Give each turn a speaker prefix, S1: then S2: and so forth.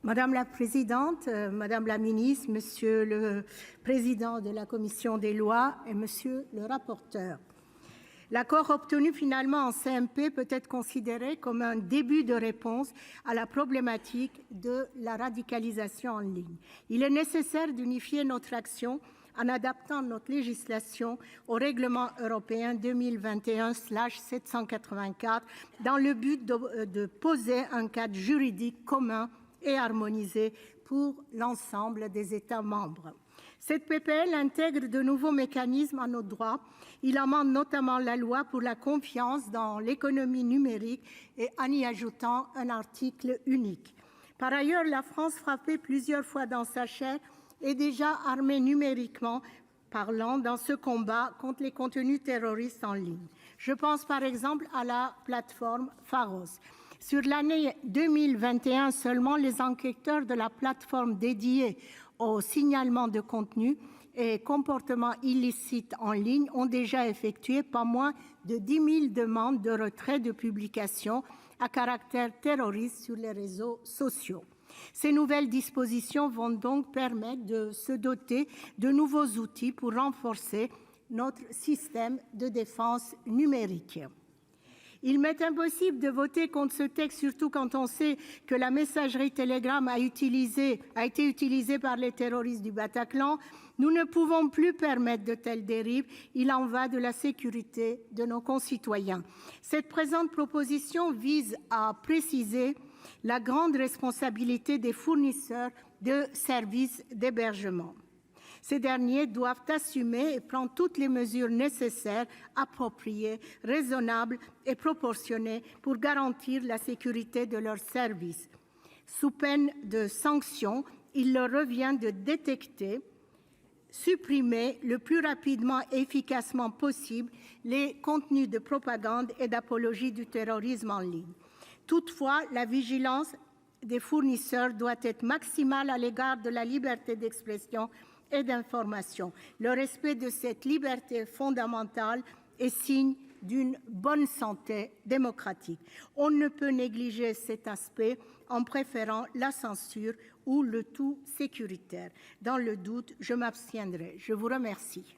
S1: Madame la présidente, Madame la ministre, Monsieur le président de la commission des lois et Monsieur le rapporteur, l'accord obtenu finalement en CMP peut être considéré comme un début de réponse à la problématique de la radicalisation en ligne. Il est nécessaire d'unifier notre action en adaptant notre législation au règlement européen 2021/784 dans le but de poser un cadre juridique commun et harmonisé pour l'ensemble des États membres. Cette PPL intègre de nouveaux mécanismes à notre droit. Il amende notamment la loi pour la confiance dans l'économie numérique et en y ajoutant un article unique. Par ailleurs, la France, frappée plusieurs fois dans sa chair, est déjà armée numériquement parlant dans ce combat contre les contenus terroristes en ligne. Je pense par exemple à la plateforme Pharos. Sur l'année 2021 seulement, les enquêteurs de la plateforme dédiée au signalement de contenus et comportements illicites en ligne ont déjà effectué pas moins de 10 000 demandes de retrait de publications à caractère terroriste sur les réseaux sociaux. Ces nouvelles dispositions vont donc permettre de se doter de nouveaux outils pour renforcer notre système de défense numérique. Il m'est impossible de voter contre ce texte, surtout quand on sait que la messagerie Telegram a été utilisée par les terroristes du Bataclan. Nous ne pouvons plus permettre de telles dérives. Il en va de la sécurité de nos concitoyens. Cette présente proposition vise à préciser la grande responsabilité des fournisseurs de services d'hébergement. Ces derniers doivent assumer et prendre toutes les mesures nécessaires, appropriées, raisonnables et proportionnées pour garantir la sécurité de leurs services. Sous peine de sanctions, il leur revient de détecter, supprimer le plus rapidement et efficacement possible les contenus de propagande et d'apologie du terrorisme en ligne. Toutefois, la vigilance des fournisseurs doit être maximale à l'égard de la liberté d'expression et d'information. Le respect de cette liberté fondamentale est signe d'une bonne santé démocratique. On ne peut négliger cet aspect en préférant la censure ou le tout sécuritaire. Dans le doute, je m'abstiendrai. Je vous remercie.